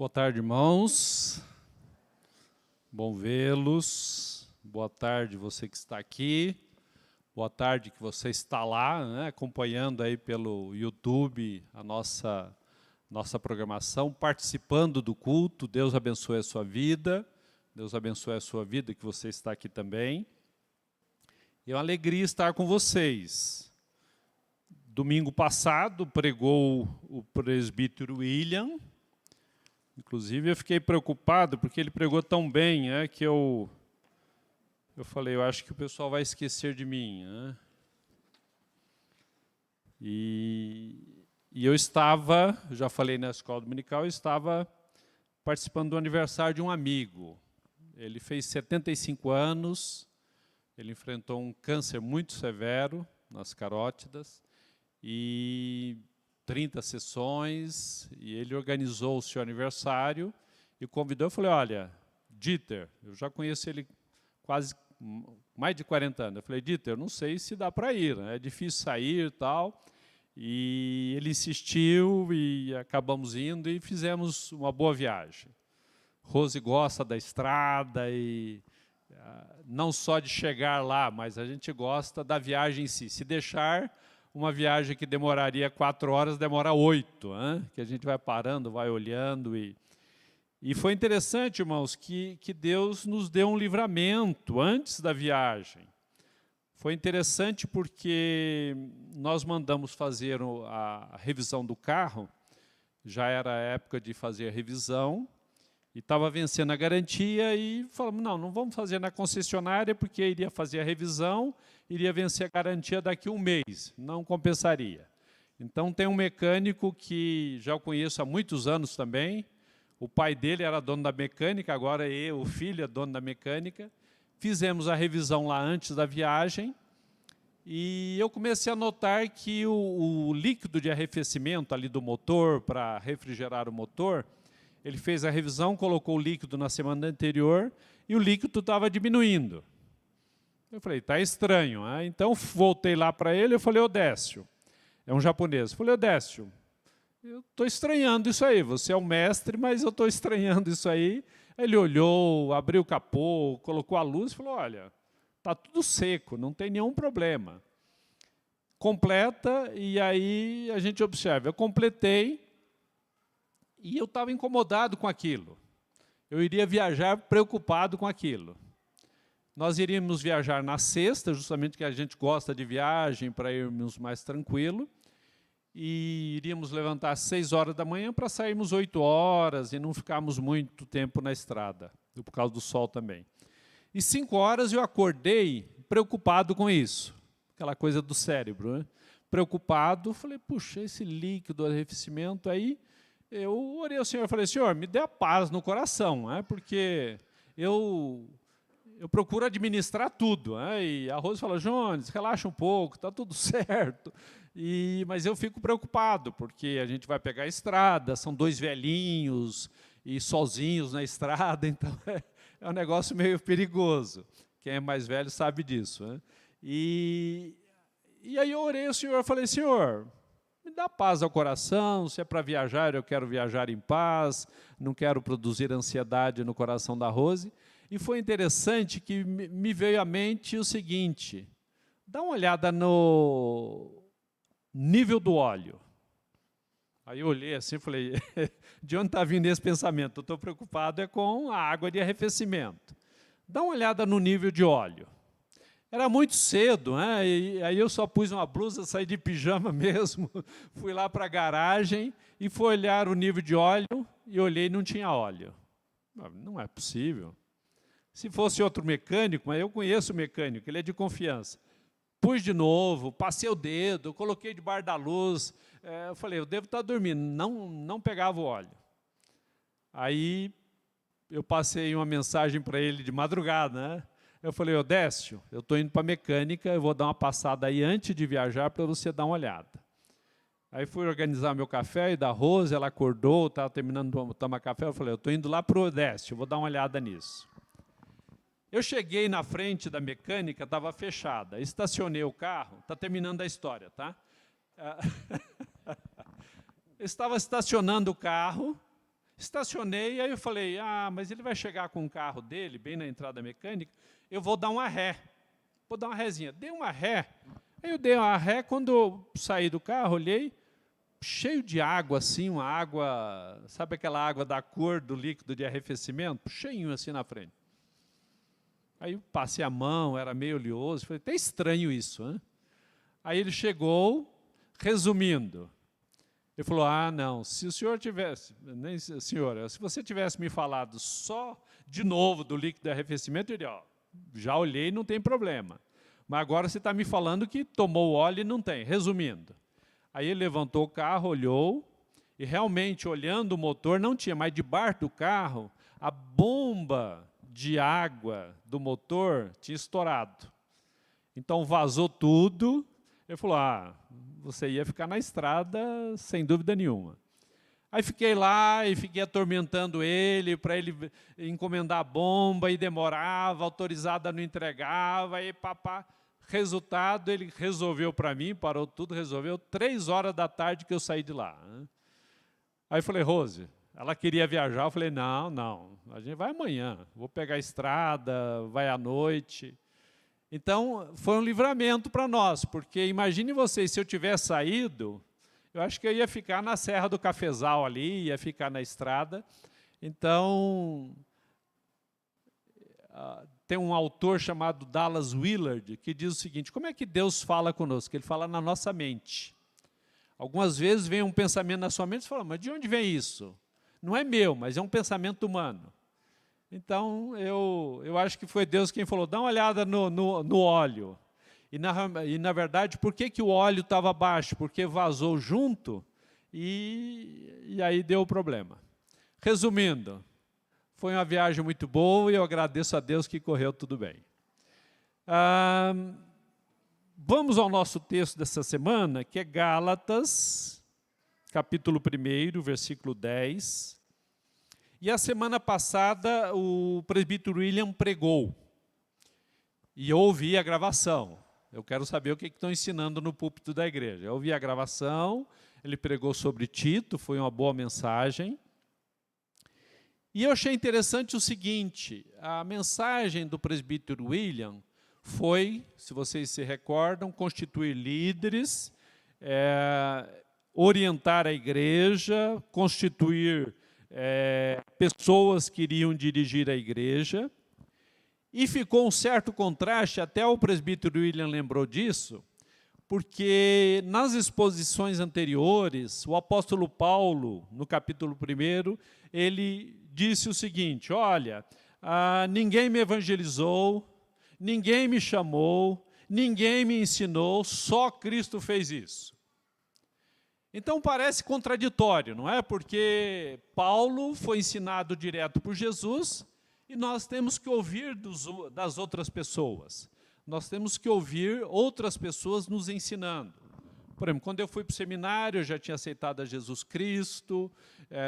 Boa tarde, irmãos. Bom vê-los. Boa tarde, você que está aqui. Boa tarde que você está lá, né, acompanhando aí pelo YouTube a nossa programação, participando do culto. Deus abençoe a sua vida. Deus abençoe a sua vida, que você está aqui também. É uma alegria estar com vocês. Domingo passado pregou o presbítero William. Inclusive eu fiquei preocupado porque ele pregou tão bem, que eu falei, eu acho que o pessoal vai esquecer de mim. E eu estava, já falei na escola dominical, eu estava participando do aniversário de um amigo. Ele fez 75 anos, ele enfrentou um câncer muito severo nas carótidas, e 30 sessões, e ele organizou o seu aniversário e convidou. Eu falei, olha, Dieter, eu já conheço ele quase mais de 40 anos. Eu falei, Dieter, eu não sei se dá para ir, né? É difícil sair e tal. E ele insistiu e acabamos indo e fizemos uma boa viagem. Rose gosta da estrada e não só de chegar lá, mas a gente gosta da viagem em si. Se deixar uma viagem que demoraria 4 horas, demora 8, que a gente vai parando, vai olhando. E foi interessante, irmãos, que Deus nos deu um livramento antes da viagem. Foi interessante porque nós mandamos fazer a revisão do carro, já era a época de fazer a revisão, e estava vencendo a garantia, e falamos, não vamos fazer na concessionária, porque iria fazer a revisão, iria vencer a garantia daqui a um mês, não compensaria. Então tem um mecânico que já o conheço há muitos anos também, o pai dele era dono da mecânica, agora o filho é dono da mecânica. Fizemos a revisão lá antes da viagem, e eu comecei a notar que o líquido de arrefecimento ali do motor, para refrigerar o motor, ele fez a revisão, colocou o líquido na semana anterior e o líquido estava diminuindo. Eu falei, está estranho. Então, voltei lá para ele e falei, Odécio, é um japonês. Eu falei, Odécio, eu estou estranhando isso aí. Você é o mestre, mas eu estou estranhando isso aí. Ele olhou, abriu o capô, colocou a luz e falou, olha, está tudo seco, não tem nenhum problema. Completa, e aí a gente observa. Eu completei, e eu estava incomodado com aquilo. Eu iria viajar preocupado com aquilo. Nós iríamos viajar na sexta, justamente que a gente gosta de viagem, para irmos mais tranquilo. E iríamos levantar às 6 horas da manhã para sairmos 8 horas e não ficarmos muito tempo na estrada, por causa do sol também. E 5 horas eu acordei preocupado com isso. Aquela coisa do cérebro, Preocupado, falei, puxa, esse líquido, arrefecimento aí. Eu orei ao Senhor e falei, Senhor, me dê a paz no coração, porque eu procuro administrar tudo. E a Rose falou, Jones, relaxa um pouco, está tudo certo. Mas eu fico preocupado, porque a gente vai pegar a estrada, são 2 velhinhos e sozinhos na estrada, então é um negócio meio perigoso. Quem é mais velho sabe disso. E aí eu orei ao Senhor e falei, Senhor, me dá paz ao coração, se é para viajar, eu quero viajar em paz, não quero produzir ansiedade no coração da Rose. E foi interessante que me veio à mente o seguinte, dá uma olhada no nível do óleo. Aí eu olhei assim e falei, de onde está vindo esse pensamento? Eu estou preocupado com a água de arrefecimento. Dá uma olhada no nível de óleo. Era muito cedo, e aí eu só pus uma blusa, saí de pijama mesmo, fui lá para a garagem e fui olhar o nível de óleo e olhei e não tinha óleo. Não é possível. Se fosse outro mecânico, mas eu conheço o mecânico, ele é de confiança. Pus de novo, passei o dedo, coloquei debaixo da luz, eu falei, eu devo estar dormindo, não pegava o óleo. Aí eu passei uma mensagem para ele de madrugada, Eu falei, Odécio, eu estou indo para a mecânica, eu vou dar uma passada aí antes de viajar para você dar uma olhada. Aí fui organizar meu café e da Rose, ela acordou, estava terminando de tomar café, eu falei, eu estou indo lá para o Odécio, vou dar uma olhada nisso. Eu cheguei na frente da mecânica, estava fechada, estacionei o carro, está terminando a história, tá? Eu estava estacionando o carro, Estacionei, aí eu falei, mas ele vai chegar com o carro dele, bem na entrada mecânica, eu vou dar uma ré. Vou dar uma rézinha. Dei uma ré. Aí eu dei uma ré, quando eu saí do carro, olhei, cheio de água, assim, uma água, sabe aquela água da cor do líquido de arrefecimento? Cheinho assim na frente. Aí eu passei a mão, era meio oleoso, falei, até estranho isso, né? Aí ele chegou, resumindo, ele falou, não, se o senhor tivesse, nem senhora, se você tivesse me falado só de novo do líquido de arrefecimento, eu diria, já olhei, não tem problema. Mas agora você está me falando que tomou óleo e não tem. Resumindo, aí ele levantou o carro, olhou, e realmente, olhando o motor, não tinha, mas debaixo do carro, a bomba de água do motor tinha estourado. Então vazou tudo. Ele falou, você ia ficar na estrada sem dúvida nenhuma. Aí fiquei lá e fiquei atormentando ele para ele encomendar a bomba, e demorava, autorizada não entregava, e papá. Resultado, ele resolveu para mim, parou tudo, resolveu, 3 horas da tarde que eu saí de lá. Aí eu falei, Rose, ela queria viajar, eu falei, não, a gente vai amanhã, vou pegar a estrada, vai à noite. Então, foi um livramento para nós, porque imagine vocês, se eu tivesse saído, eu acho que eu ia ficar na Serra do Cafezal ali, ia ficar na estrada. Então, tem um autor chamado Dallas Willard, que diz o seguinte, como é que Deus fala conosco? Ele fala na nossa mente. Algumas vezes vem um pensamento na sua mente e você fala, mas de onde vem isso? Não é meu, mas é um pensamento humano. Então, eu acho que foi Deus quem falou, dá uma olhada no óleo. E, na verdade, por que o óleo estava baixo? Porque vazou junto e aí deu o problema. Resumindo, foi uma viagem muito boa e eu agradeço a Deus que correu tudo bem. Vamos ao nosso texto dessa semana, que é Gálatas, capítulo 1, versículo 10. E a semana passada o presbítero William pregou. E eu ouvi a gravação. Eu quero saber o que estão ensinando no púlpito da igreja. Eu ouvi a gravação, ele pregou sobre Tito, foi uma boa mensagem. E eu achei interessante o seguinte, a mensagem do presbítero William foi, se vocês se recordam, constituir líderes, orientar a igreja, constituir pessoas que iriam dirigir a igreja. E ficou um certo contraste, até o presbítero William lembrou disso, porque nas exposições anteriores, o apóstolo Paulo, no capítulo 1, ele disse o seguinte, olha, ninguém me evangelizou, ninguém me chamou, ninguém me ensinou, só Cristo fez isso. Então parece contraditório, não é? Porque Paulo foi ensinado direto por Jesus e nós temos que ouvir das outras pessoas. Nós temos que ouvir outras pessoas nos ensinando. Por exemplo, quando eu fui para o seminário, eu já tinha aceitado a Jesus Cristo,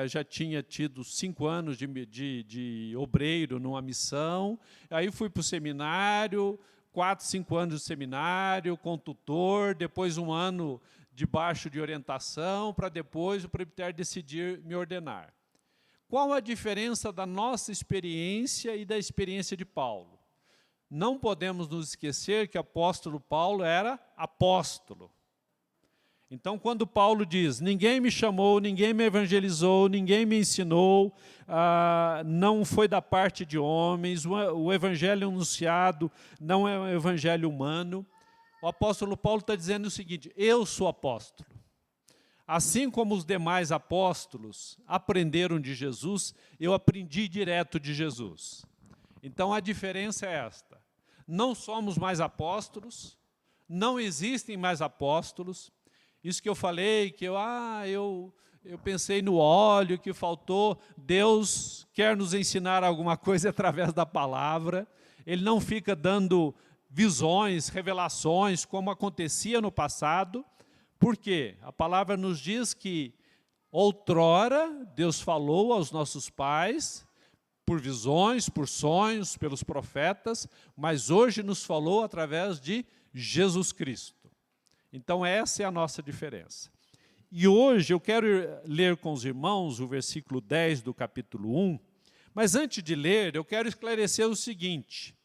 já tinha tido 5 anos de obreiro numa missão, aí fui para o seminário, 4, 5 anos de seminário, com tutor, depois 1 ano debaixo de orientação, para depois o presbitério decidir me ordenar. Qual a diferença da nossa experiência e da experiência de Paulo? Não podemos nos esquecer que o apóstolo Paulo era apóstolo. Então, quando Paulo diz, ninguém me chamou, ninguém me evangelizou, ninguém me ensinou, não foi da parte de homens, o evangelho anunciado não é um evangelho humano, o apóstolo Paulo está dizendo o seguinte, eu sou apóstolo. Assim como os demais apóstolos aprenderam de Jesus, eu aprendi direto de Jesus. Então, a diferença é esta. Não somos mais apóstolos, não existem mais apóstolos. Isso que eu falei, que eu pensei no óleo que faltou, Deus quer nos ensinar alguma coisa através da palavra. Ele não fica dando visões, revelações, como acontecia no passado. Por quê? A palavra nos diz que outrora Deus falou aos nossos pais, por visões, por sonhos, pelos profetas, mas hoje nos falou através de Jesus Cristo. Então essa é a nossa diferença. E hoje eu quero ler com os irmãos o versículo 10 do capítulo 1, mas antes de ler, eu quero esclarecer o seguinte.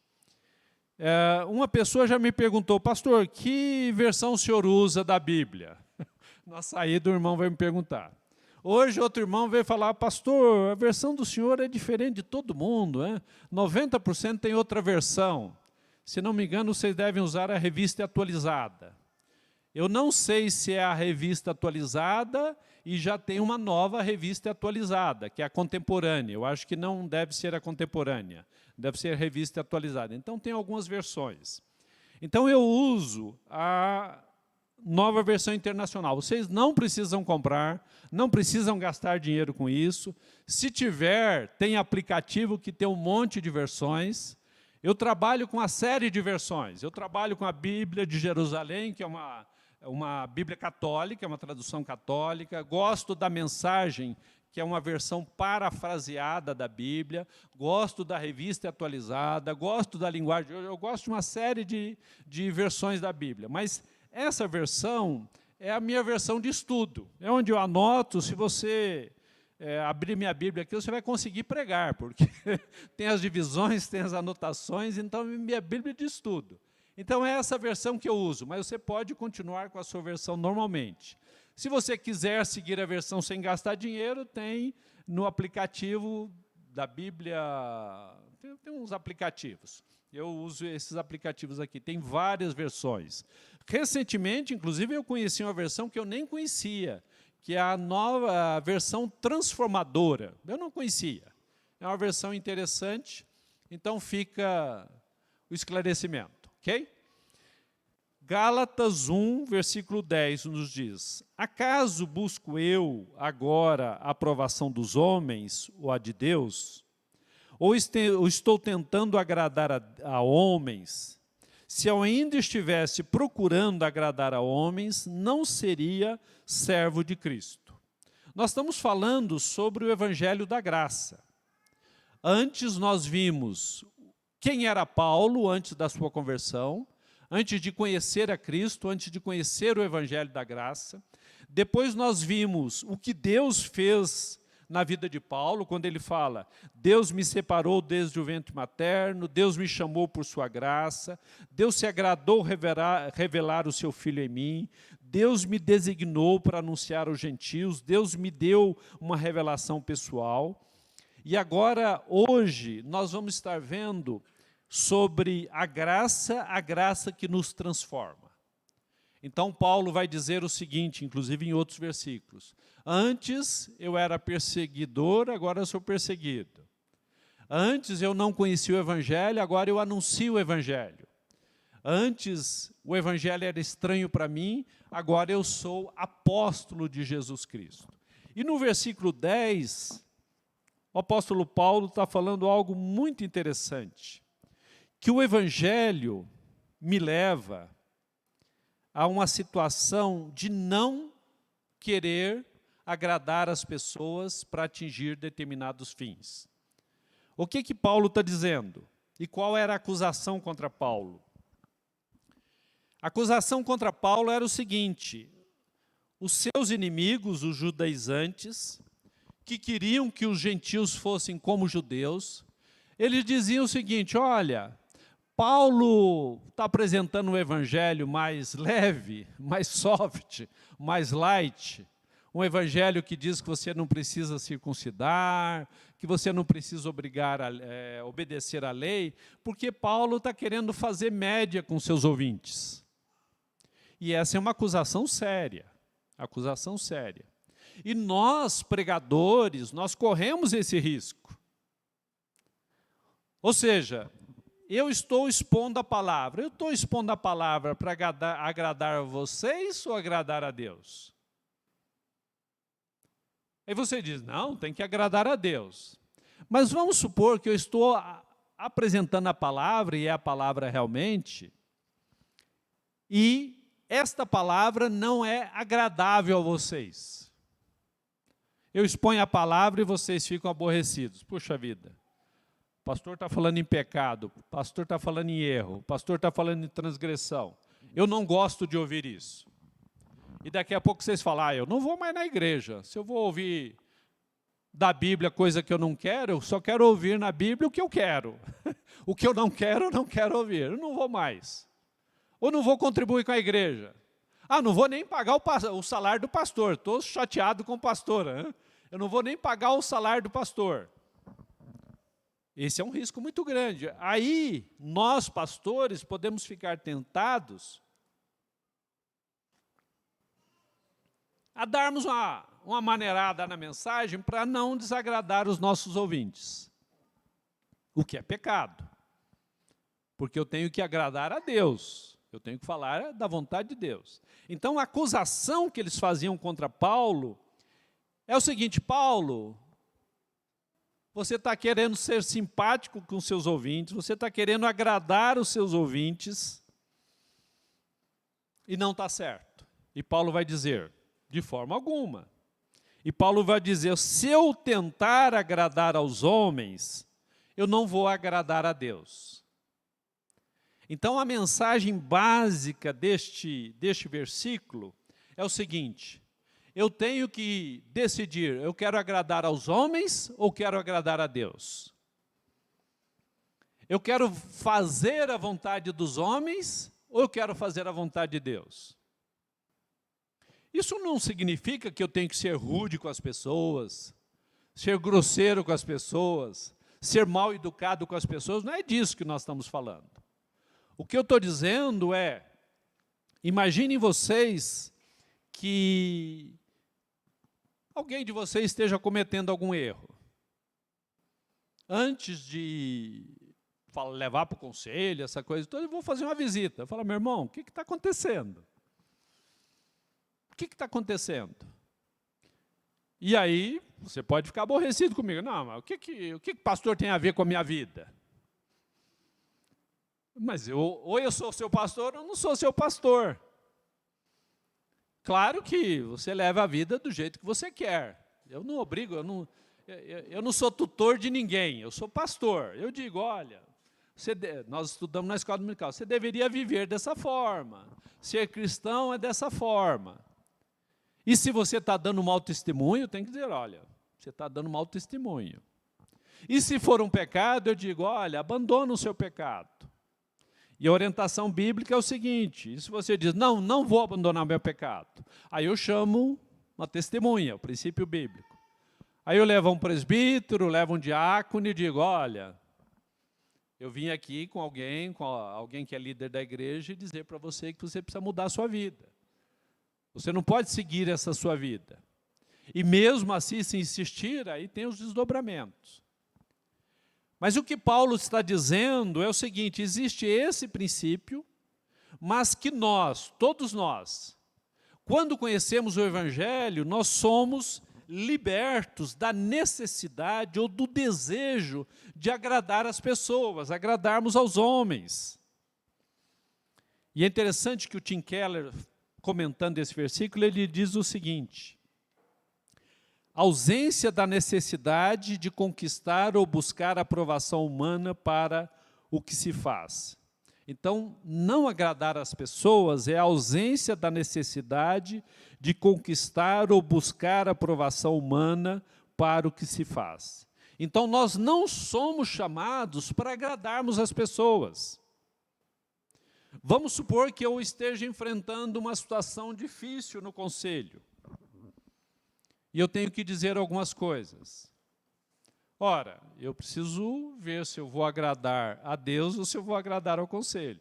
Uma pessoa já me perguntou, pastor, que versão o senhor usa da Bíblia? Na saída o irmão vai me perguntar. Hoje outro irmão veio falar, pastor, a versão do senhor é diferente de todo mundo, 90% tem outra versão. Se não me engano, vocês devem usar a revista atualizada. Eu não sei se é a revista atualizada e já tem uma nova revista atualizada, que é a contemporânea. Eu acho que não deve ser a contemporânea, deve ser a revista atualizada. Então, tem algumas versões. Então, eu uso a nova versão internacional. Vocês não precisam comprar, não precisam gastar dinheiro com isso. Se tiver, tem aplicativo que tem um monte de versões. Eu trabalho com a série de versões. Eu trabalho com a Bíblia de Jerusalém, que é uma Bíblia católica, é uma tradução católica. Gosto da Mensagem, que é uma versão parafraseada da Bíblia. Gosto da Revista Atualizada, gosto da linguagem. Eu gosto de uma série de versões da Bíblia. Mas essa versão é a minha versão de estudo. É onde eu anoto, se você abrir minha Bíblia aqui, você vai conseguir pregar, porque tem as divisões, tem as anotações, então é minha Bíblia de estudo. Então é essa versão que eu uso, mas você pode continuar com a sua versão normalmente. Se você quiser seguir a versão sem gastar dinheiro, tem no aplicativo da Bíblia, tem uns aplicativos. Eu uso esses aplicativos aqui, tem várias versões. Recentemente, inclusive, eu conheci uma versão que eu nem conhecia, que é a versão transformadora. Eu não conhecia. É uma versão interessante, então fica o esclarecimento, ok? Gálatas 1, versículo 10, nos diz, acaso busco eu agora a aprovação dos homens ou a de Deus? Ou estou tentando agradar a homens? Se eu ainda estivesse procurando agradar a homens, não seria servo de Cristo. Nós estamos falando sobre o Evangelho da Graça. Antes nós vimos quem era Paulo antes da sua conversão, antes de conhecer a Cristo, antes de conhecer o Evangelho da Graça. Depois nós vimos o que Deus fez na vida de Paulo, quando ele fala, Deus me separou desde o ventre materno, Deus me chamou por sua graça, Deus se agradou revelar o seu Filho em mim, Deus me designou para anunciar aos gentios, Deus me deu uma revelação pessoal. E agora, hoje, nós vamos estar vendo sobre a graça que nos transforma. Então, Paulo vai dizer o seguinte, inclusive em outros versículos, antes eu era perseguidor, agora eu sou perseguido. Antes eu não conhecia o Evangelho, agora eu anuncio o Evangelho. Antes o Evangelho era estranho para mim, agora eu sou apóstolo de Jesus Cristo. E no versículo 10, o apóstolo Paulo está falando algo muito interessante, que o Evangelho me leva a uma situação de não querer agradar as pessoas para atingir determinados fins. O que Paulo está dizendo? E qual era a acusação contra Paulo? A acusação contra Paulo era o seguinte, os seus inimigos, os judaizantes, que queriam que os gentios fossem como judeus, eles diziam o seguinte, olha, Paulo está apresentando um evangelho mais leve, mais soft, mais light, um evangelho que diz que você não precisa circuncidar, que você não precisa obedecer à lei, porque Paulo está querendo fazer média com seus ouvintes. E essa é uma acusação séria, E nós, pregadores, nós corremos esse risco. Ou seja, eu estou expondo a palavra. Eu estou expondo a palavra para agradar a vocês ou agradar a Deus? Aí você diz, não, tem que agradar a Deus. Mas vamos supor que eu estou apresentando a palavra, e é a palavra realmente, e esta palavra não é agradável a vocês. Eu exponho a palavra e vocês ficam aborrecidos. Puxa vida. O pastor está falando em pecado, o pastor está falando em erro, o pastor está falando em transgressão. Eu não gosto de ouvir isso. E daqui a pouco vocês falam, eu não vou mais na igreja. Se eu vou ouvir da Bíblia coisa que eu não quero, eu só quero ouvir na Bíblia o que eu quero. O que eu não quero ouvir. Eu não vou mais. Ou não vou contribuir com a igreja. Não vou nem pagar o salário do pastor. Estou chateado com o pastor. Hein? Eu não vou nem pagar o salário do pastor. Esse é um risco muito grande. Aí, nós, pastores, podemos ficar tentados a darmos uma maneirada na mensagem para não desagradar os nossos ouvintes. O que é pecado. Porque eu tenho que agradar a Deus. Eu tenho que falar da vontade de Deus. Então, a acusação que eles faziam contra Paulo é o seguinte: Paulo, você está querendo ser simpático com seus ouvintes, você está querendo agradar os seus ouvintes, e não está certo. E Paulo vai dizer, de forma alguma. E Paulo vai dizer, se eu tentar agradar aos homens, eu não vou agradar a Deus. Então, a mensagem básica deste versículo é o seguinte: eu tenho que decidir, eu quero agradar aos homens ou quero agradar a Deus? Eu quero fazer a vontade dos homens ou eu quero fazer a vontade de Deus? Isso não significa que eu tenho que ser rude com as pessoas, ser grosseiro com as pessoas, ser mal educado com as pessoas, não é disso que nós estamos falando. O que eu estou dizendo é, imaginem vocês que alguém de vocês esteja cometendo algum erro. Antes de levar para o conselho, essa coisa toda, eu vou fazer uma visita. Eu falo, meu irmão, o que está acontecendo? O que está acontecendo? E aí, você pode ficar aborrecido comigo. Não, mas o que pastor tem a ver com a minha vida? Mas ou eu sou seu pastor ou não sou seu pastor. Claro que você leva a vida do jeito que você quer. Eu não obrigo, eu não sou tutor de ninguém, eu sou pastor. Eu digo, olha, nós estudamos na escola dominical, você deveria viver dessa forma. Ser cristão é dessa forma. E se você está dando mau testemunho, tem que dizer, olha, você está dando mau testemunho. E se for um pecado, eu digo, olha, abandona o seu pecado. E a orientação bíblica é o seguinte, e se você diz, não vou abandonar o meu pecado, aí eu chamo uma testemunha, o princípio bíblico. Aí eu levo um presbítero, levo um diácono e digo, olha, eu vim aqui com alguém que é líder da igreja e dizer para você que você precisa mudar a sua vida. Você não pode seguir essa sua vida. E mesmo assim, se insistir, aí tem os desdobramentos. Mas o que Paulo está dizendo é o seguinte, existe esse princípio, mas que nós, todos nós, quando conhecemos o Evangelho, nós somos libertos da necessidade ou do desejo de agradar as pessoas, agradarmos aos homens. E é interessante que o Tim Keller, comentando esse versículo, ele diz o seguinte, ausência da necessidade de conquistar ou buscar a aprovação humana para o que se faz. Então, não agradar as pessoas é a ausência da necessidade de conquistar ou buscar a aprovação humana para o que se faz. Então, nós não somos chamados para agradarmos as pessoas. Vamos supor que eu esteja enfrentando uma situação difícil no conselho. E eu tenho que dizer algumas coisas. Ora, eu preciso ver se eu vou agradar a Deus ou se eu vou agradar ao conselho.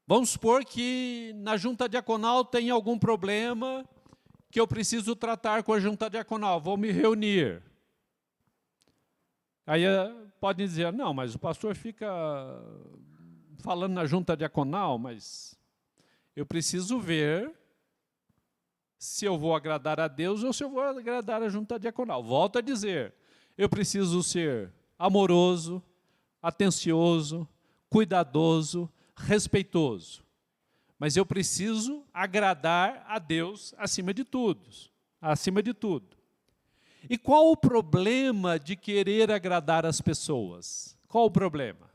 Vamos supor que na junta diaconal tem algum problema que eu preciso tratar com a junta diaconal, vou me reunir. Aí podem dizer, não, mas o pastor fica falando na junta diaconal, mas eu preciso ver se eu vou agradar a Deus ou se eu vou agradar a junta diaconal. Volto a dizer, eu preciso ser amoroso, atencioso, cuidadoso, respeitoso. Mas eu preciso agradar a Deus acima de tudo. E qual o problema de querer agradar as pessoas? Qual o problema?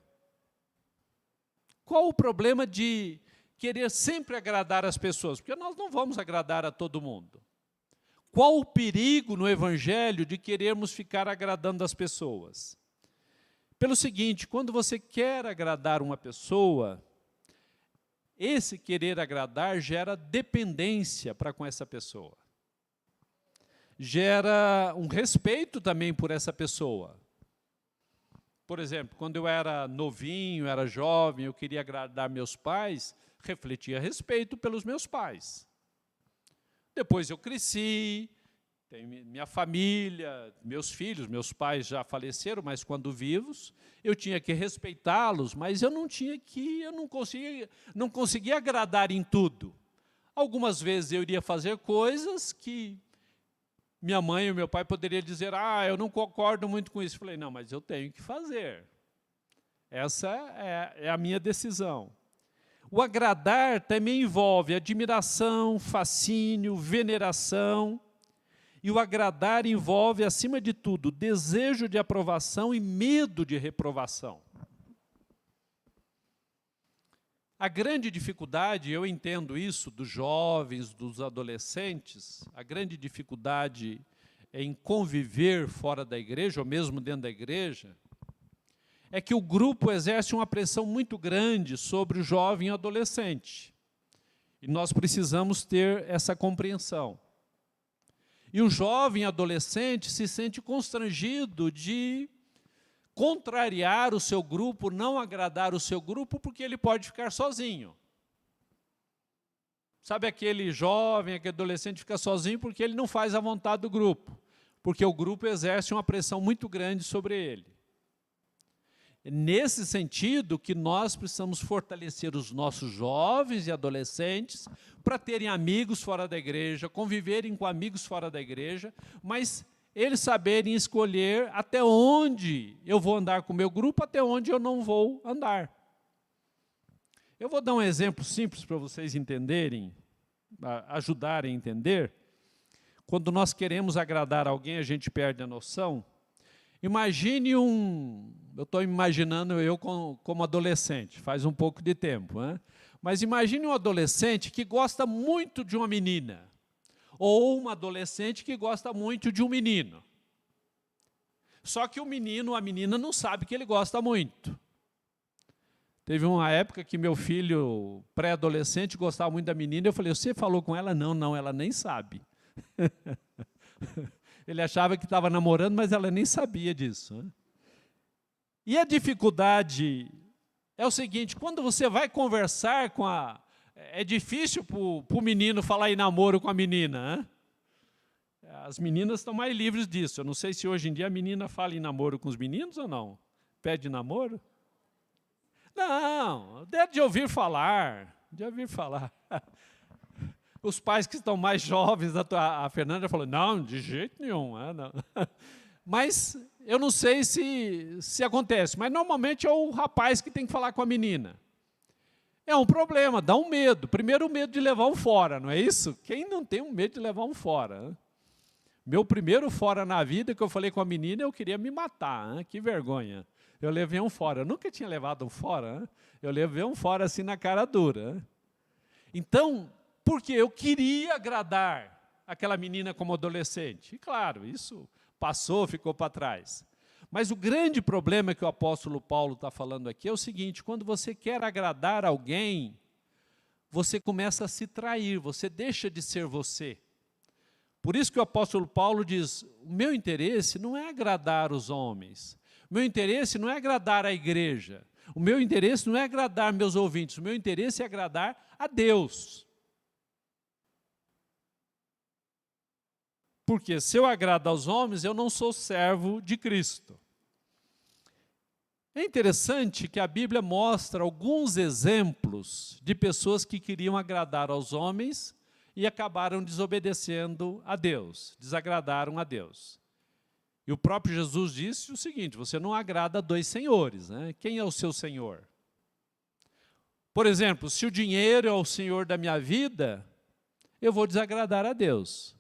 Qual o problema de querer sempre agradar as pessoas, porque nós não vamos agradar a todo mundo. Qual o perigo no Evangelho de querermos ficar agradando as pessoas? Pelo seguinte, quando você quer agradar uma pessoa, esse querer agradar gera dependência para com essa pessoa. Gera um respeito também por essa pessoa. Por exemplo, quando eu era novinho, era jovem, eu queria agradar meus pais, refletia respeito pelos meus pais. Depois eu cresci, tenho minha família, meus filhos, meus pais já faleceram, mas quando vivos, eu tinha que respeitá-los, mas eu não conseguia agradar em tudo. Algumas vezes eu iria fazer coisas que minha mãe e meu pai poderiam dizer, eu não concordo muito com isso. Eu falei, não, mas eu tenho que fazer. Essa é a minha decisão. O agradar também envolve admiração, fascínio, veneração. E o agradar envolve, acima de tudo, desejo de aprovação e medo de reprovação. A grande dificuldade, eu entendo isso, dos jovens, dos adolescentes, a grande dificuldade em conviver fora da igreja, ou mesmo dentro da igreja, é que o grupo exerce uma pressão muito grande sobre o jovem e adolescente. E nós precisamos ter essa compreensão. E o jovem adolescente se sente constrangido de contrariar o seu grupo, não agradar o seu grupo, porque ele pode ficar sozinho. Sabe aquele jovem, aquele adolescente fica sozinho porque ele não faz a vontade do grupo, porque o grupo exerce uma pressão muito grande sobre ele. É nesse sentido que nós precisamos fortalecer os nossos jovens e adolescentes para terem amigos fora da igreja, conviverem com amigos fora da igreja, mas eles saberem escolher até onde eu vou andar com o meu grupo, até onde eu não vou andar. Eu vou dar um exemplo simples para vocês entenderem, ajudarem a entender. Quando nós queremos agradar alguém, a gente perde a noção. Imagine eu estou imaginando eu como adolescente, faz um pouco de tempo, né? Mas imagine um adolescente que gosta muito de uma menina, ou uma adolescente que gosta muito de um menino. Só que o menino, a menina não sabe que ele gosta muito. Teve uma época que meu filho, pré-adolescente, gostava muito da menina, eu falei, você falou com ela? Não, ela nem sabe. Ele achava que estava namorando, mas ela nem sabia disso, né? E a dificuldade é o seguinte, quando você vai conversar com é difícil para o menino falar em namoro com a menina, né? As meninas estão mais livres disso. Eu não sei se hoje em dia a menina fala em namoro com os meninos ou não. Pede namoro? Não, deve de ouvir falar. Os pais que estão mais jovens, a Fernanda falou, não, de jeito nenhum. Não. Mas eu não sei se acontece, mas normalmente é o rapaz que tem que falar com a menina. É um problema, dá um medo. Primeiro o medo de levar um fora, não é isso? Quem não tem um medo de levar um fora? Meu primeiro fora na vida que eu falei com a menina, eu queria me matar, que vergonha. Eu levei um fora, eu nunca tinha levado um fora, eu levei um fora assim na cara dura. Então, porque eu queria agradar aquela menina como adolescente. E claro, isso passou, ficou para trás. Mas o grande problema que o apóstolo Paulo está falando aqui é o seguinte, quando você quer agradar alguém, você começa a se trair, você deixa de ser você. Por isso que o apóstolo Paulo diz, o meu interesse não é agradar os homens, o meu interesse não é agradar a igreja, o meu interesse não é agradar meus ouvintes, o meu interesse é agradar a Deus. Porque se eu agrado aos homens, eu não sou servo de Cristo. É interessante que a Bíblia mostra alguns exemplos de pessoas que queriam agradar aos homens e acabaram desobedecendo a Deus, desagradaram a Deus. E o próprio Jesus disse o seguinte, você não agrada a dois senhores, né? Quem é o seu senhor? Por exemplo, se o dinheiro é o senhor da minha vida, eu vou desagradar a Deus.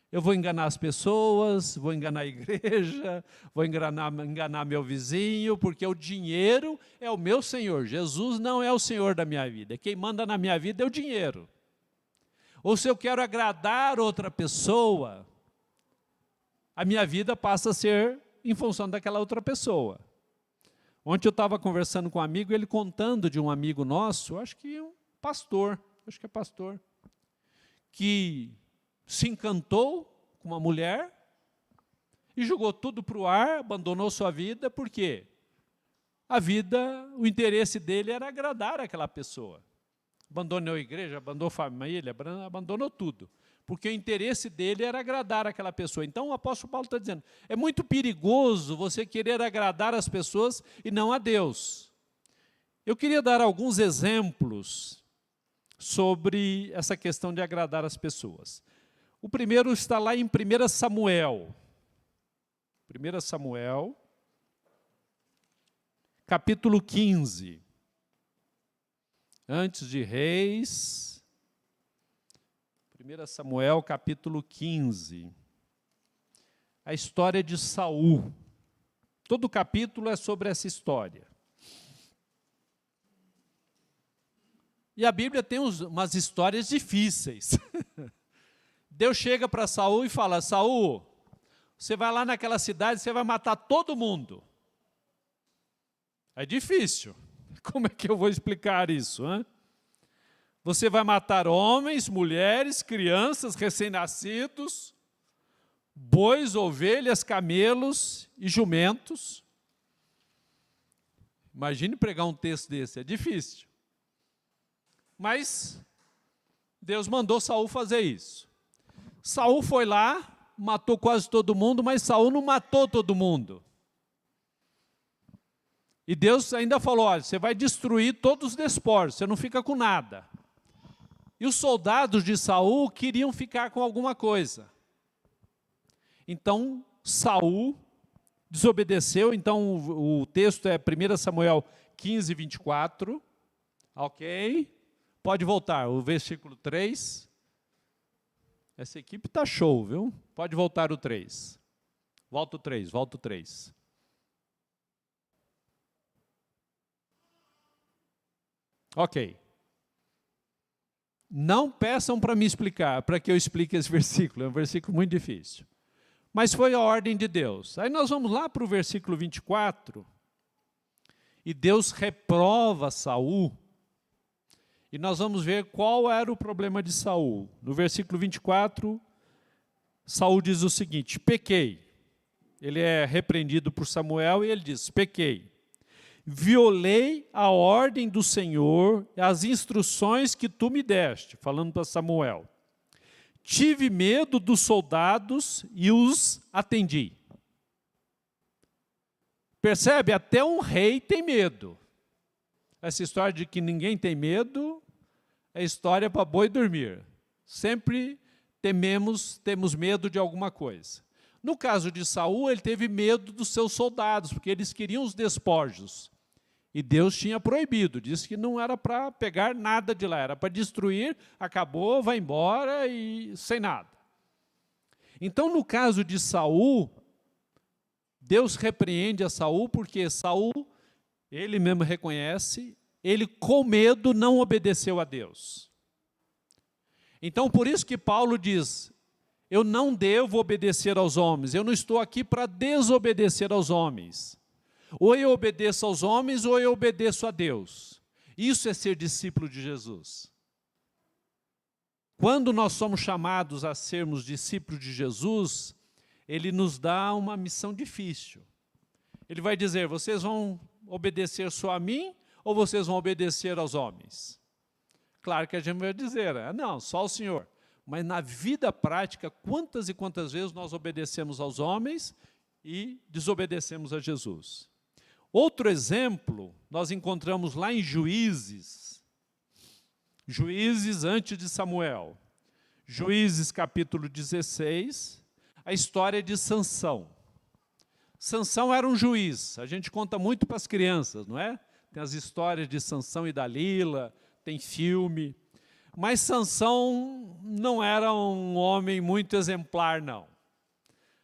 Eu vou enganar as pessoas, vou enganar a igreja, vou enganar meu vizinho, porque o dinheiro é o meu Senhor. Jesus não é o Senhor da minha vida. Quem manda na minha vida é o dinheiro. Ou se eu quero agradar outra pessoa, a minha vida passa a ser em função daquela outra pessoa. Ontem eu estava conversando com um amigo, ele contando de um amigo nosso, acho que um pastor, que se encantou com uma mulher e jogou tudo para o ar, abandonou sua vida, por quê? O interesse dele era agradar aquela pessoa. Abandonou a igreja, abandonou a família, abandonou tudo, porque o interesse dele era agradar aquela pessoa. Então o apóstolo Paulo está dizendo, é muito perigoso você querer agradar as pessoas e não a Deus. Eu queria dar alguns exemplos sobre essa questão de agradar as pessoas. O primeiro está lá em 1 Samuel. 1 Samuel, capítulo 15. Antes de Reis, 1 Samuel, capítulo 15. A história de Saul. Todo o capítulo é sobre essa história. E a Bíblia tem umas histórias difíceis. Deus chega para Saul e fala, Saul, você vai lá naquela cidade, você vai matar todo mundo. É difícil. Como é que eu vou explicar isso? Hein? Você vai matar homens, mulheres, crianças, recém-nascidos, bois, ovelhas, camelos e jumentos. Imagine pregar um texto desse, é difícil. Mas Deus mandou Saul fazer isso. Saul foi lá, matou quase todo mundo, mas Saul não matou todo mundo. E Deus ainda falou, olha, você vai destruir todos os despojos, você não fica com nada. E os soldados de Saul queriam ficar com alguma coisa. Então Saul desobedeceu, então o texto é 1 Samuel 15, 24. Ok? Pode voltar, o versículo 3. Essa equipe está show, viu? Pode voltar o 3. Volta o 3, volta o 3. Ok. Não peçam para me explicar, para que eu explique esse versículo, é um versículo muito difícil. Mas foi a ordem de Deus. Aí nós vamos lá para o versículo 24, e Deus reprova Saul, e nós vamos ver qual era o problema de Saul. No versículo 24, Saul diz o seguinte, pequei. Ele é repreendido por Samuel e ele diz, pequei. Violei a ordem do Senhor e as instruções que tu me deste, falando para Samuel. Tive medo dos soldados e os atendi. Percebe? Até um rei tem medo. Essa história de que ninguém tem medo é história para boi dormir. Sempre temos medo de alguma coisa. No caso de Saul, ele teve medo dos seus soldados, porque eles queriam os despojos. E Deus tinha proibido, disse que não era para pegar nada de lá, era para destruir, acabou, vai embora e sem nada. Então, no caso de Saul, Deus repreende a Saul, porque Saul, ele mesmo reconhece, ele com medo não obedeceu a Deus. Então, por isso que Paulo diz, eu não devo obedecer aos homens, eu não estou aqui para desobedecer aos homens. Ou eu obedeço aos homens, ou eu obedeço a Deus. Isso é ser discípulo de Jesus. Quando nós somos chamados a sermos discípulos de Jesus, Ele nos dá uma missão difícil. Ele vai dizer, vocês vão obedecer só a mim, ou vocês vão obedecer aos homens? Claro que a gente vai dizer, não, só ao Senhor. Mas na vida prática, quantas e quantas vezes nós obedecemos aos homens e desobedecemos a Jesus? Outro exemplo, nós encontramos lá em Juízes. Juízes antes de Samuel. Juízes capítulo 16, a história de Sansão. Sansão era um juiz, a gente conta muito para as crianças, não é? Tem as histórias de Sansão e Dalila, tem filme. Mas Sansão não era um homem muito exemplar, não.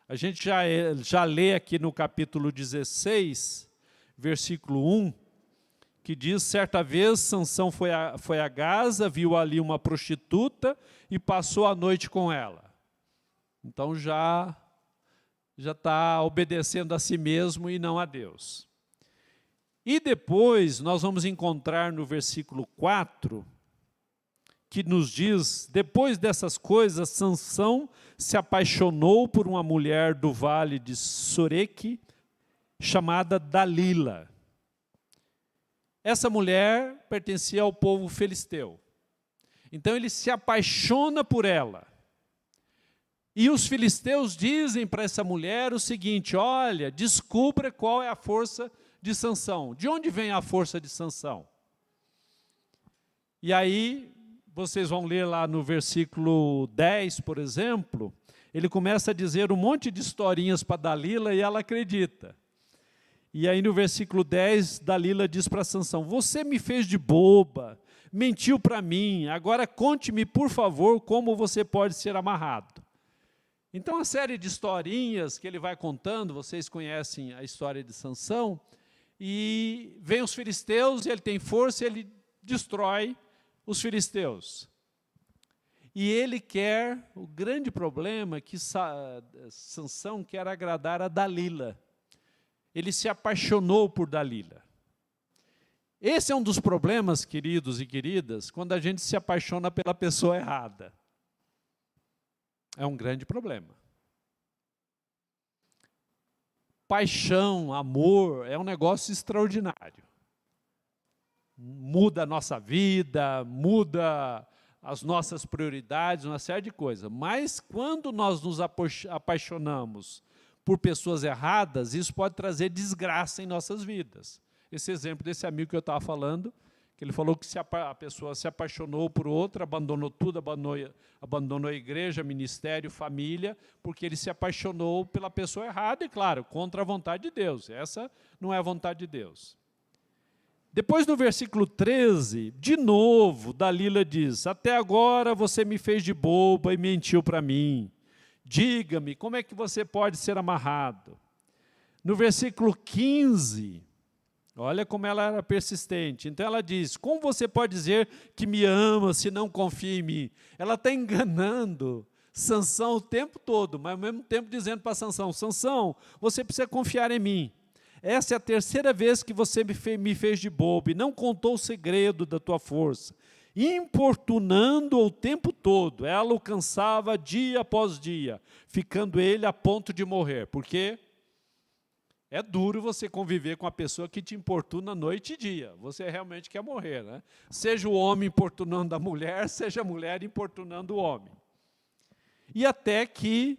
A gente já lê aqui no capítulo 16, versículo 1, que diz: certa vez Sansão foi a Gaza, viu ali uma prostituta e passou a noite com ela. Então já está obedecendo a si mesmo e não a Deus. E depois nós vamos encontrar no versículo 4, que nos diz: depois dessas coisas, Sansão se apaixonou por uma mulher do vale de Soreque, chamada Dalila. Essa mulher pertencia ao povo filisteu. Então ele se apaixona por ela. E os filisteus dizem para essa mulher o seguinte: olha, descubra qual é a força de Sansão. De onde vem a força de Sansão? E aí, vocês vão ler lá no versículo 10, por exemplo, ele começa a dizer um monte de historinhas para Dalila e ela acredita. E aí no versículo 10, Dalila diz para Sansão: você me fez de boba, mentiu para mim, agora conte-me, por favor, como você pode ser amarrado. Então, a série de historinhas que ele vai contando, vocês conhecem a história de Sansão, e vem os filisteus, ele tem força, ele destrói os filisteus. E ele quer, o grande problema é que Sansão quer agradar a Dalila. Ele se apaixonou por Dalila. Esse é um dos problemas, queridos e queridas, quando a gente se apaixona pela pessoa errada. É um grande problema. Paixão, amor, é um negócio extraordinário. Muda a nossa vida, muda as nossas prioridades, uma série de coisas. Mas quando nós nos apaixonamos por pessoas erradas, isso pode trazer desgraça em nossas vidas. Esse exemplo desse amigo que eu estava falando, que ele falou que a pessoa se apaixonou por outra, abandonou tudo, abandonou a igreja, ministério, família, porque ele se apaixonou pela pessoa errada, e claro, contra a vontade de Deus. Essa não é a vontade de Deus. Depois no versículo 13, de novo, Dalila diz: até agora você me fez de boba e mentiu para mim. Diga-me, como é que você pode ser amarrado? No versículo 15, olha como ela era persistente. Então ela diz: como você pode dizer que me ama se não confia em mim? Ela está enganando Sansão o tempo todo, mas ao mesmo tempo dizendo para Sansão: Sansão, você precisa confiar em mim. Essa é a terceira vez que você me fez de bobo e não contou o segredo da tua força. Importunando o tempo todo, ela o cansava dia após dia, ficando ele a ponto de morrer. Porque é duro você conviver com a pessoa que te importuna noite e dia. Você realmente quer morrer, né? Seja o homem importunando a mulher, seja a mulher importunando o homem. E até que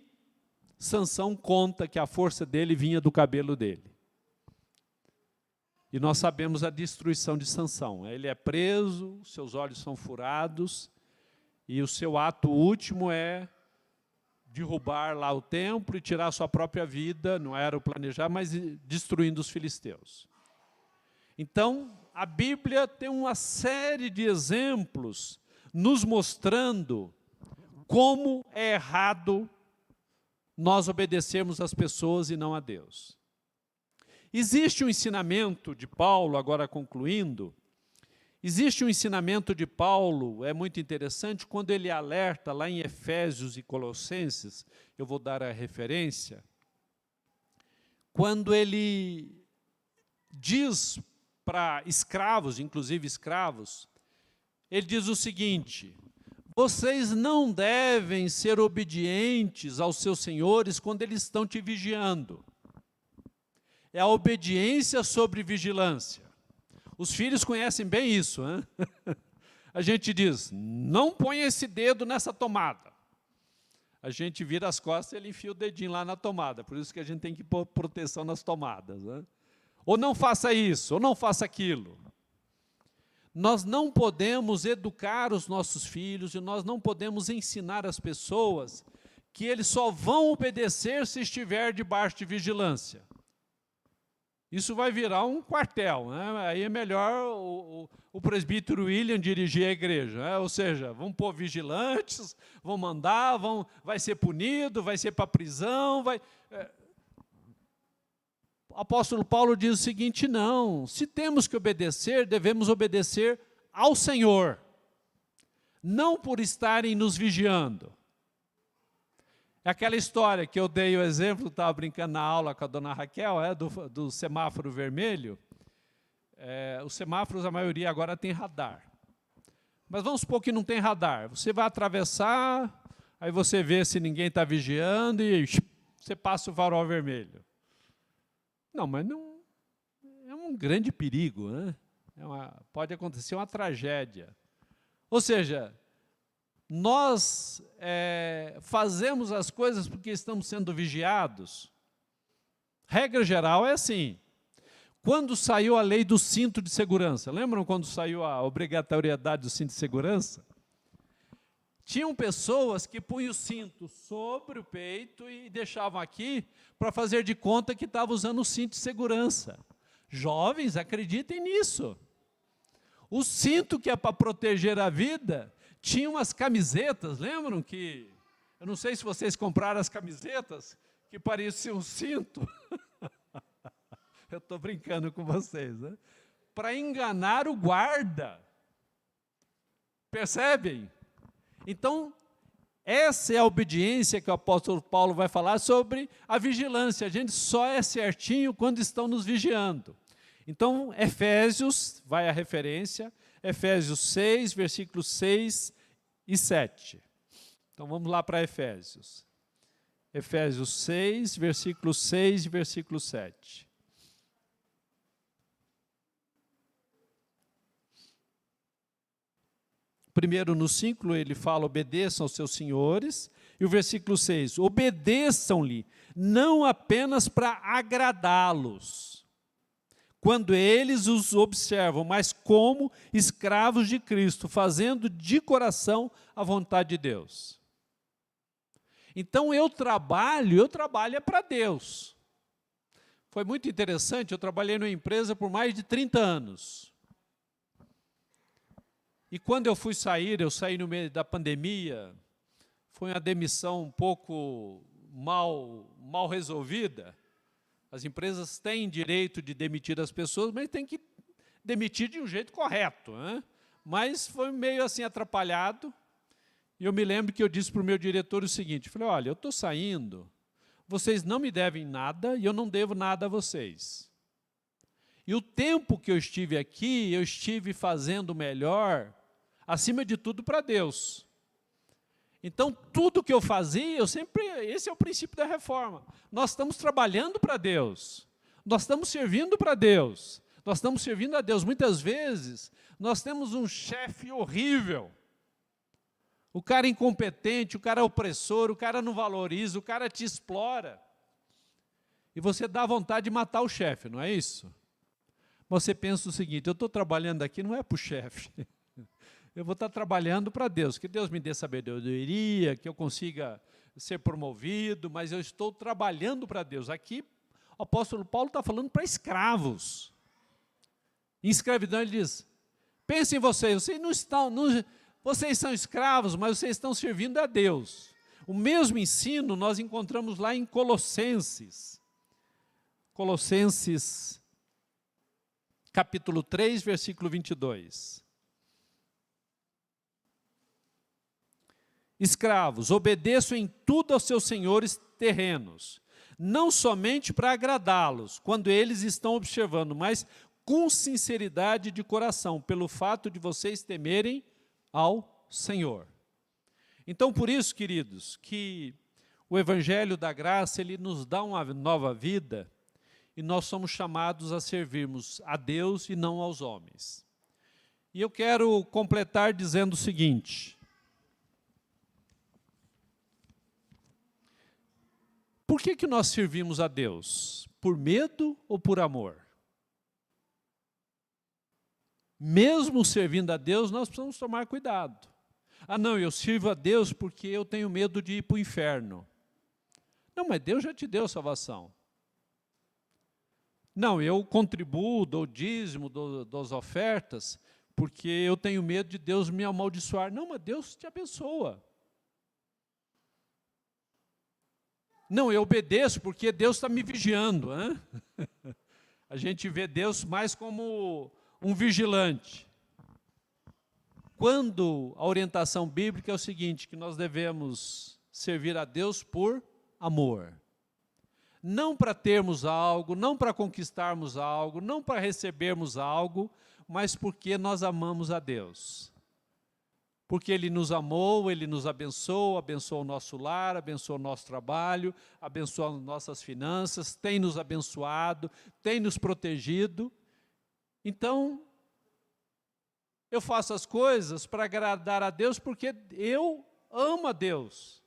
Sansão conta que a força dele vinha do cabelo dele. E nós sabemos a destruição de Sansão. Ele é preso, seus olhos são furados, e o seu ato último é derrubar lá o templo e tirar a sua própria vida, não era o planejar, mas destruindo os filisteus. Então, a Bíblia tem uma série de exemplos nos mostrando como é errado nós obedecermos às pessoas e não a Deus. Existe um ensinamento de Paulo, agora concluindo, existe um ensinamento de Paulo, é muito interessante, quando ele alerta lá em Efésios e Colossenses, eu vou dar a referência, quando ele diz para escravos, inclusive escravos, ele diz o seguinte: vocês não devem ser obedientes aos seus senhores quando eles estão te vigiando. É a obediência sobre vigilância. Os filhos conhecem bem isso, hein? A gente diz: não põe esse dedo nessa tomada. A gente vira as costas e ele enfia o dedinho lá na tomada. Por isso que a gente tem que pôr proteção nas tomadas, né? Ou não faça isso, ou não faça aquilo. Nós não podemos educar os nossos filhos e nós não podemos ensinar as pessoas que eles só vão obedecer se estiver debaixo de vigilância. isso vai virar um quartel, né? Aí é melhor o presbítero William dirigir a igreja, né? Ou seja, vão pôr vigilantes, vão mandar, vai ser punido, vai ser para a prisão. O apóstolo Paulo diz o seguinte: não, se temos que obedecer, devemos obedecer ao Senhor, não por estarem nos vigiando. É aquela história que eu dei o exemplo, estava brincando na aula com a dona Raquel, do semáforo vermelho. Os semáforos, a maioria agora tem radar. Mas vamos supor que não tem radar. Você vai atravessar, aí você vê se ninguém está vigiando e você passa o farol vermelho. Não, mas não é um grande perigo, né? Pode acontecer uma tragédia. Ou seja, nós fazemos as coisas porque estamos sendo vigiados. Regra geral é assim. Quando saiu a lei do cinto de segurança, lembram quando saiu a obrigatoriedade do cinto de segurança? Tinham pessoas que punham o cinto sobre o peito e deixavam aqui para fazer de conta que estava usando o cinto de segurança. Jovens, acreditem nisso. O cinto que é para proteger a vida, tinha umas camisetas, lembram que, eu não sei se vocês compraram as camisetas, que pareciam um cinto. Eu estou brincando com vocês, né? Para enganar o guarda. Percebem? Então, essa é a obediência que o apóstolo Paulo vai falar sobre a vigilância. A gente só é certinho quando estão nos vigiando. Então, Efésios, vai a referência, Efésios 6, versículos 6 e 7. Então, vamos lá para Efésios. Efésios 6, versículos 6 e versículo 7. Primeiro, no 5, ele fala, obedeçam aos seus senhores. E o versículo 6, obedeçam-lhe, não apenas para agradá-los, quando eles os observam, mas como escravos de Cristo, fazendo de coração a vontade de Deus. Então, eu trabalho é para Deus. Foi muito interessante, eu trabalhei numa empresa por mais de 30 anos. E quando eu fui sair, eu saí no meio da pandemia, foi uma demissão um pouco mal resolvida. As empresas têm direito de demitir as pessoas, mas tem que demitir de um jeito correto, né? Mas foi meio assim atrapalhado. E eu me lembro que eu disse para o meu diretor o seguinte, falei, olha, eu estou saindo, vocês não me devem nada e eu não devo nada a vocês. E o tempo que eu estive aqui, eu estive fazendo melhor, acima de tudo, para Deus. Então, tudo que eu fazia, esse é o princípio da reforma. Nós estamos trabalhando para Deus. Nós estamos servindo para Deus. Nós estamos servindo a Deus. Muitas vezes, nós temos um chefe horrível. O cara incompetente, o cara opressor, o cara não valoriza, o cara te explora. E você dá vontade de matar o chefe, não é isso? Você pensa o seguinte, eu estou trabalhando aqui, não é para o chefe. Eu vou estar trabalhando para Deus, que Deus me dê sabedoria, que eu consiga ser promovido, mas eu estou trabalhando para Deus. Aqui, o apóstolo Paulo está falando para escravos. Em escravidão ele diz, pensem em vocês vocês são escravos, mas vocês estão servindo a Deus. O mesmo ensino nós encontramos lá em Colossenses. Colossenses, capítulo 3, versículo 22. Escravos, obedeçam em tudo aos seus senhores terrenos, não somente para agradá-los, quando eles estão observando, mas com sinceridade de coração, pelo fato de vocês temerem ao Senhor. Então, por isso, queridos, que o Evangelho da Graça, ele nos dá uma nova vida, e nós somos chamados a servirmos a Deus e não aos homens. E eu quero completar dizendo o seguinte, por que nós servimos a Deus? Por medo ou por amor? Mesmo servindo a Deus, nós precisamos tomar cuidado. Ah, não, eu sirvo a Deus porque eu tenho medo de ir para o inferno. Não, mas Deus já te deu salvação. Não, eu contribuo, dou dízimo, dou as ofertas, porque eu tenho medo de Deus me amaldiçoar. Não, mas Deus te abençoa. Não, eu obedeço porque Deus está me vigiando. Hein? A gente vê Deus mais como um vigilante. Quando a orientação bíblica é o seguinte, que nós devemos servir a Deus por amor. Não para termos algo, não para conquistarmos algo, não para recebermos algo, mas porque nós amamos a Deus. Porque Ele nos amou, Ele nos abençoou, abençoou o nosso lar, abençoou o nosso trabalho, abençoou nossas finanças, tem nos abençoado, tem nos protegido. Então, eu faço as coisas para agradar a Deus porque eu amo a Deus.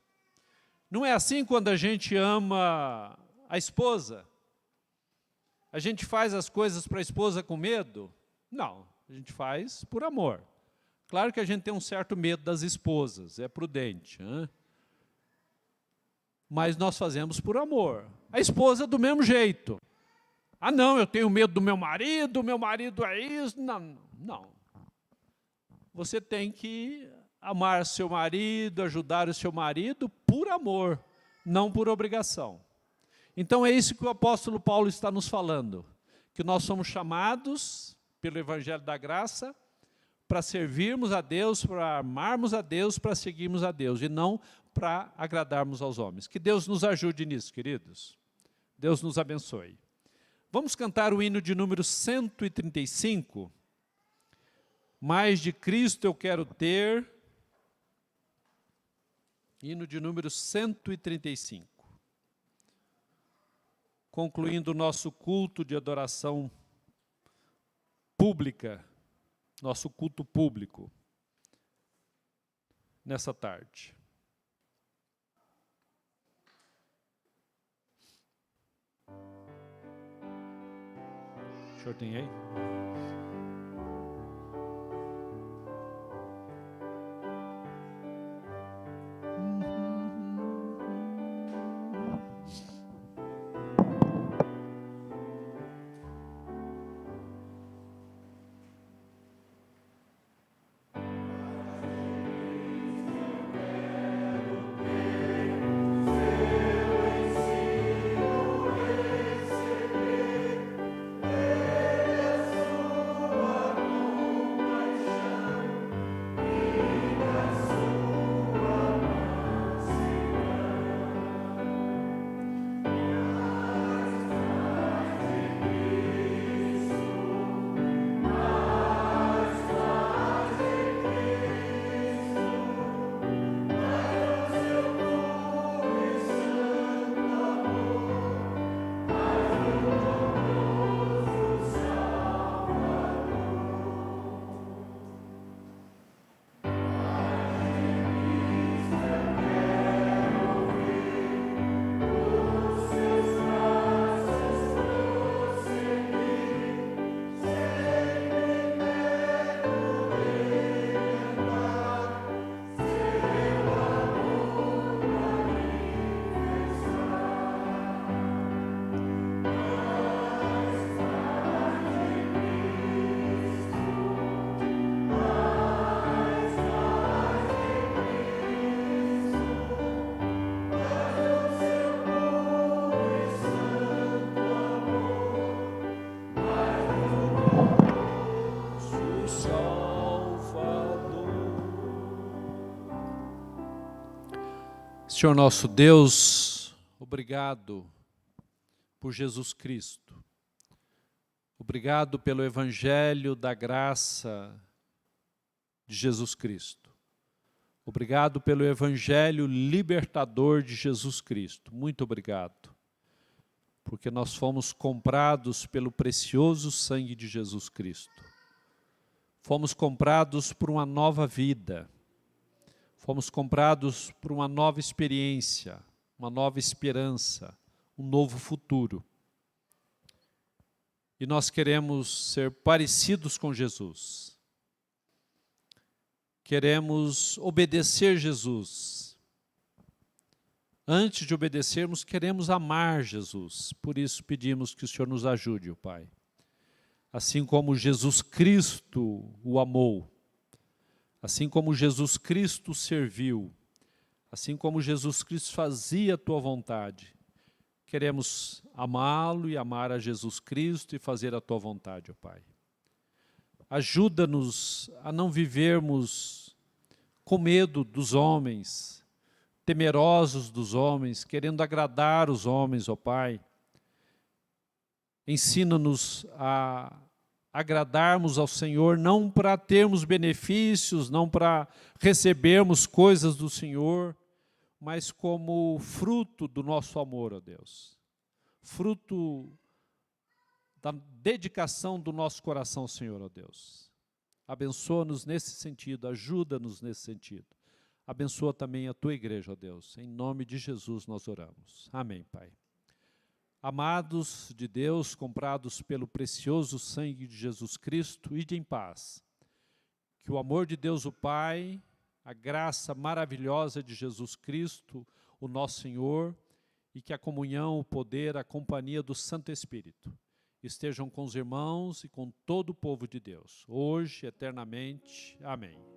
Não é assim quando a gente ama a esposa? A gente faz as coisas para a esposa com medo? Não, a gente faz por amor. Claro que a gente tem um certo medo das esposas, é prudente. Hein? Mas nós fazemos por amor. A esposa do mesmo jeito. Ah não, eu tenho medo do meu marido é isso. Não, não. Você tem que amar seu marido, ajudar o seu marido por amor, não por obrigação. Então é isso que o apóstolo Paulo está nos falando, que nós somos chamados pelo Evangelho da Graça para servirmos a Deus, para amarmos a Deus, para seguirmos a Deus, e não para agradarmos aos homens. Que Deus nos ajude nisso, queridos. Deus nos abençoe. Vamos cantar o hino de número 135. Mais de Cristo eu quero ter. Hino de número 135. Concluindo o nosso culto de adoração pública, nosso culto público, nessa tarde. O senhor tem aí? Senhor nosso Deus, obrigado por Jesus Cristo. Obrigado pelo Evangelho da graça de Jesus Cristo. Obrigado pelo Evangelho libertador de Jesus Cristo. Muito obrigado, porque nós fomos comprados pelo precioso sangue de Jesus Cristo. Fomos comprados por uma nova vida. Fomos comprados por uma nova experiência, uma nova esperança, um novo futuro. E nós queremos ser parecidos com Jesus. Queremos obedecer Jesus. antes de obedecermos, queremos amar Jesus. Por isso pedimos que o Senhor nos ajude, ó Pai. Assim como Jesus Cristo o amou, assim como Jesus Cristo serviu, assim como Jesus Cristo fazia a tua vontade, queremos amá-lo e amar a Jesus Cristo e fazer a tua vontade, ó Pai. Ajuda-nos a não vivermos com medo dos homens, temerosos dos homens, querendo agradar os homens, ó Pai. Ensina-nos a agradarmos ao Senhor, não para termos benefícios, não para recebermos coisas do Senhor, mas como fruto do nosso amor a Deus. Fruto da dedicação do nosso coração ao Senhor, ó Deus. Abençoa-nos nesse sentido, ajuda-nos nesse sentido. Abençoa também a tua igreja, ó Deus. Em nome de Jesus nós oramos. Amém, Pai. Amados de Deus, comprados pelo precioso sangue de Jesus Cristo, ide em paz. Que o amor de Deus o Pai, a graça maravilhosa de Jesus Cristo, o nosso Senhor, e que a comunhão, o poder, a companhia do Santo Espírito estejam com os irmãos e com todo o povo de Deus, hoje e eternamente. Amém.